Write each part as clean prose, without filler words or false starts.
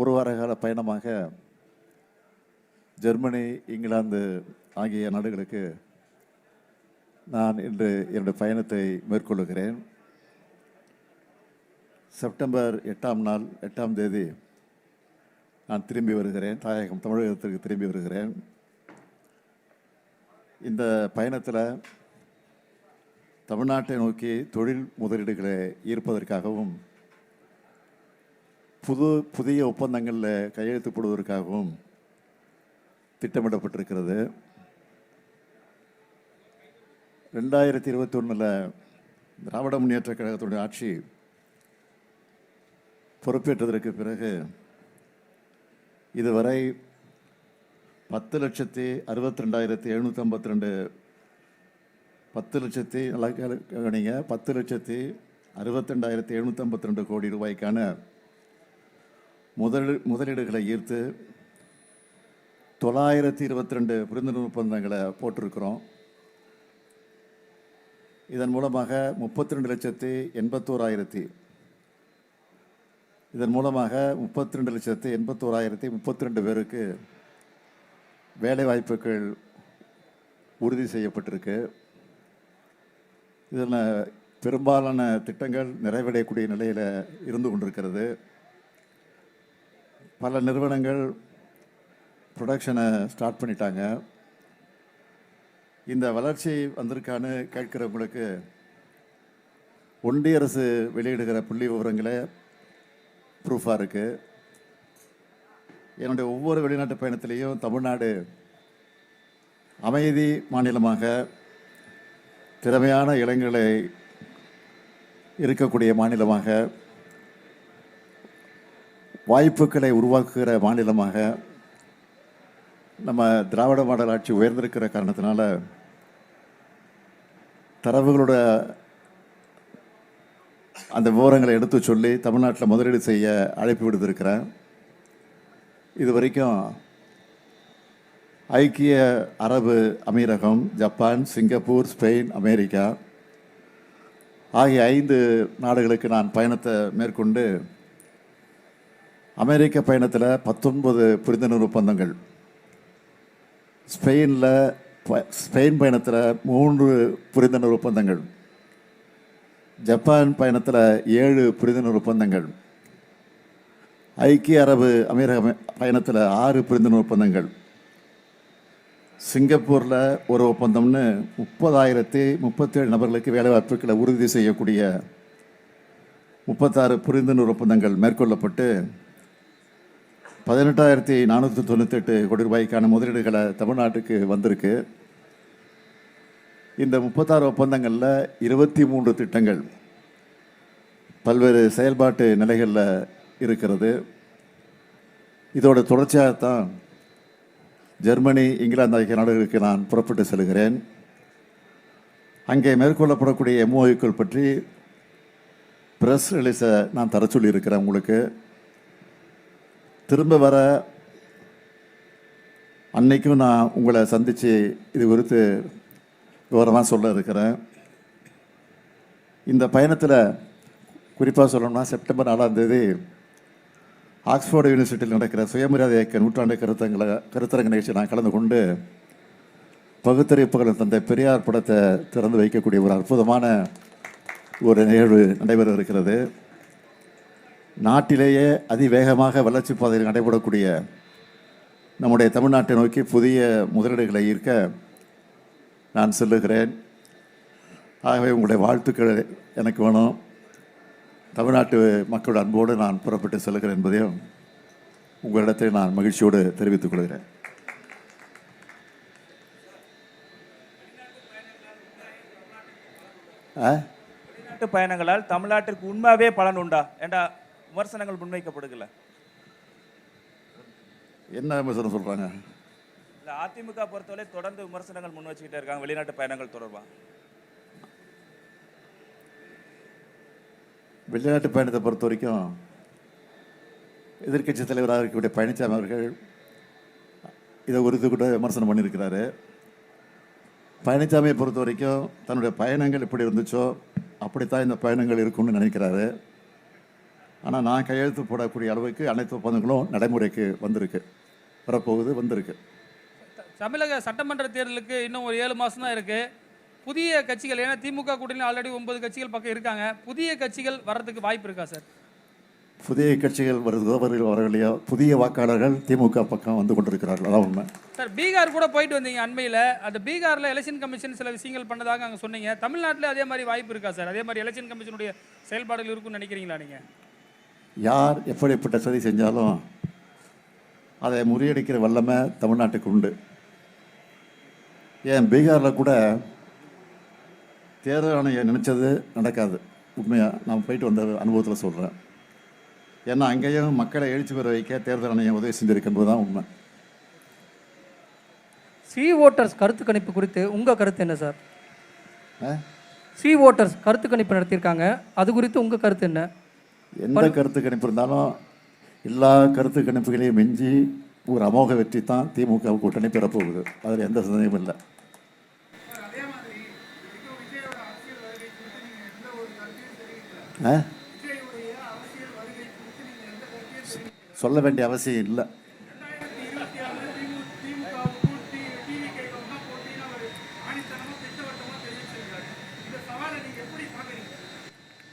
ஒரு வார கால பயணமாக ஜெர்மனி, இங்கிலாந்து ஆகிய நாடுகளுக்கு நான் இன்று என்னுடைய பயணத்தை மேற்கொள்ளுகிறேன். செப்டம்பர் 8ஆம் தேதி நான் திரும்பி வருகிறேன். தாயகம் தமிழகத்திற்கு திரும்பி வருகிறேன். இந்த பயணத்தில் தமிழ்நாட்டை நோக்கி தொழில் முதலீடுகளை ஈர்ப்பதற்காகவும் புதிய ஒப்பந்தங்களில் கையெழுத்து போடுவதற்காகவும் திட்டமிடப்பட்டிருக்கிறது. 2021 திராவிட முன்னேற்ற கழகத்துடைய ஆட்சி பொறுப்பேற்றதற்கு பிறகு இதுவரை 10,62,752 10,62,752 கோடி ரூபாய்க்கான முதலீடுகளை ஈர்த்து 922 புரிந்துணர்வு ஒப்பந்தங்களை போட்டிருக்கிறோம். இதன் மூலமாக 32,82,132 பேருக்கு வேலை வாய்ப்புகள் உறுதி செய்யப்பட்டிருக்கு. இதில் பெரும்பாலான திட்டங்கள் நிறைவடையக்கூடிய நிலையில் இருந்து கொண்டிருக்கிறது. பல நிறுவனங்கள் ப்ரொடக்ஷனை ஸ்டார்ட் பண்ணிட்டாங்க. இந்த வளர்ச்சி வந்திருக்கான்னு கேட்கிறவங்களுக்கு ஒன்றிய அரசு வெளியிடுகிற புள்ளி விவரங்களே ப்ரூஃபாக இருக்குது. என்னுடைய ஒவ்வொரு வெளிநாட்டு பயணத்திலையும் தமிழ்நாடு அமைதி மாநிலமாக, திறமையான இளைஞர்களை இருக்கக்கூடிய மாநிலமாக, வாய்ப்புகளை உருவாக்குகிற மாநிலமாக நம்ம திராவிட மாடல் ஆட்சி உயர்ந்திருக்கிற காரணத்தினால தரவுகளோட அந்த விவரங்களை எடுத்து சொல்லி தமிழ்நாட்டில் முதலீடு செய்ய அழைப்பு விடுத்திருக்கிறேன். இது வரைக்கும் ஐக்கிய அரபு அமீரகம், ஜப்பான், சிங்கப்பூர், ஸ்பெயின், அமெரிக்கா ஆகிய 5 நாடுகளுக்கு நான் பயணத்தை மேற்கொண்டு அமெரிக்க பயணத்தில் 19 புரிந்துணர்வு ஒப்பந்தங்கள், ஸ்பெயின் பயணத்தில் 3 புரிந்துணர்வு ஒப்பந்தங்கள், ஜப்பான் பயணத்தில் 7 புரிந்துணர்வு ஒப்பந்தங்கள், ஐக்கிய அரபு அமீரக பயணத்தில் 6 புரிந்துணர்வு ஒப்பந்தங்கள், சிங்கப்பூரில் ஒரு ஒப்பந்தம்னு 30,037 நபர்களுக்கு வேலைவாய்ப்புகளை உறுதி செய்யக்கூடிய 36 புரிந்துணர்வு ஒப்பந்தங்கள் மேற்கொள்ளப்பட்டு 18,498 கோடி ரூபாய்க்கான முதலீடுகளை தமிழ்நாட்டுக்கு வந்திருக்கு. இந்த 36 ஒப்பந்தங்களில் 23 திட்டங்கள் பல்வேறு செயல்பாட்டு நிலைகளில் இருக்கிறது. இதோட தொடர்ச்சியாகத்தான் ஜெர்மனி, இங்கிலாந்து ஆகிய நாடுகளுக்கு நான் புறப்பட்டு செல்கிறேன். அங்கே மேற்கொள்ளப்படக்கூடிய எம்ஓயுக்கள் பற்றி ப்ரெஸ் ரிலீஸை நான் தர சொல்லியிருக்கிறேன். உங்களுக்கு திரும்ப வர அன்னைக்கும் நான் உங்களை சந்தித்து இது குறித்து விவரமாக சொல்ல இருக்கிறேன். இந்த பயணத்தில் குறிப்பாக சொல்லணும்னா செப்டம்பர் 4ஆம் தேதி ஆக்ஸ்போர்டு யூனிவர்சிட்டியில் நடக்கிற சுயமரியாதை இயக்க நூற்றாண்டு கருத்தரங்க நிகழ்ச்சி நான் கலந்து கொண்டு பகுத்தறிவிப்புகள் தந்தை பெரியார் படத்தை திறந்து வைக்கக்கூடிய ஒரு அற்புதமான ஒரு நிகழ்வு நடைபெற இருக்கிறது. நாட்டிலேயே அதிவேகமாக வளர்ச்சி பாதையில் நடைபெறக்கூடிய நம்முடைய தமிழ்நாட்டை நோக்கி புதிய முதலீடுகளை ஈர்க்க நான் செல்லுகிறேன். ஆகவே உங்களுடைய வாழ்த்துக்கள் எனக்கு வேணும். தமிழ்நாட்டு மக்களோட அன்போடு நான் புறப்பட்டு செல்கிறேன் என்பதையும் உங்களிடத்தில் நான் மகிழ்ச்சியோடு தெரிவித்துக் கொள்கிறேன். வெளிநாட்டு பயணங்களால் தமிழ்நாட்டிற்கு உண்மையாவே பலன் உண்டா என்ற விமர்சனங்கள் முன்வைக்கப்படுகல. என்ன விமர்சனம் சொல்றாங்க? இல்ல, அதிமுக பொறுத்தவரை தொடர்ந்து விமர்சனங்கள் முன் வச்சுக்கிட்டே இருக்காங்க வெளிநாட்டு பயணங்கள் தொடர்பா. வெளிநாட்டு பயணத்தை பொறுத்த வரைக்கும் எதிர்க்கட்சி தலைவராக இருக்கக்கூடிய பழனிசாமி அவர்கள் இதை குறித்து கூட விமர்சனம் பண்ணியிருக்கிறாரு. பழனிசாமியை பொறுத்த வரைக்கும் தன்னுடைய பயணங்கள் எப்படி இருந்துச்சோ அப்படித்தான் இந்த பயணங்கள் இருக்கும்னு நினைக்கிறாரு. ஆனால் நான் கையெழுத்து போடக்கூடிய அளவுக்கு அனைத்து ஒப்பந்தங்களும் நடைமுறைக்கு வந்திருக்கு, வரப்போகுது, வந்திருக்கு. தமிழக சட்டமன்ற தேர்தலுக்கு இன்னும் ஒரு 7 மாதம் தான் இருக்குது. புதிய கட்சிகள், ஏன்னா திமுக கூட்டணியில் ஆல்ரெடி 9 கட்சிகள் பக்கம் இருக்காங்க, புதிய கட்சிகள் வர்றதுக்கு வாய்ப்பு இருக்கா சார்? புதிய கட்சிகள் வரவில்லையோ, புதிய வாக்காளர்கள் திமுக பக்கம் வந்து கொண்டிருக்கிறார்கள், அதான் உண்மை. சார், பீகார் கூட போயிட்டு வந்தீங்க அண்மையில். அந்த பீகாரில் எலெக்ஷன் கமிஷன் சில விஷயங்கள் பண்ணதாக அங்கே சொன்னீங்க. தமிழ்நாட்டில் அதே மாதிரி வாய்ப்பு இருக்கா சார்? அதே மாதிரி எலெக்ஷன் கமிஷனுடைய செயல்பாடுகள் இருக்குன்னு நினைக்கிறீங்களா நீங்கள்? யார் எப்படிப்பட்ட சதி செஞ்சாலும் அதை முறியடிக்கிற வல்லமை தமிழ்நாட்டுக்கு உண்டு. ஏன் பீகாரில் கூட தேர்தல் ஆணையம் நினச்சது நடக்காது. உண்மையாக நான் போயிட்டு வந்த அனுபவத்தில் சொல்கிறேன். ஏன்னா அங்கேயும் மக்களை எழுச்சி பெற வைக்க தேர்தல் ஆணையம் உதவி செஞ்சிருக்கின்றது தான் உண்மை. சி ஓட்டர்ஸ் கருத்து கணிப்பு குறித்து உங்கள் கருத்து என்ன சார்? சி ஓட்டர்ஸ் கருத்து கணிப்பு நடத்தியிருக்காங்க, அது குறித்து உங்கள் கருத்து என்ன? எந்த கருத்து கணிப்பு இருந்தாலும் எல்லா கருத்து கணிப்புகளையும் மிஞ்சி ஒரு அமோக வெற்றி தான் திமுக கூட்டணி பெறப்போகுது, அதில் எந்த சந்தேகமும் இல்லை. சொல்ல வேண்டிய அவசியம் இல்லை.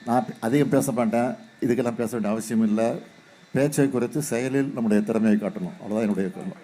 நான் அதிகம் பேச மாட்டேன், இதுக்கெல்லாம் பேச வேண்டிய அவசியம் இல்லை. பேச்சை குறித்து செயலில் நம்முடைய திறமையை காட்டணும், அவ்வளோதான் என்னுடைய கருத்து.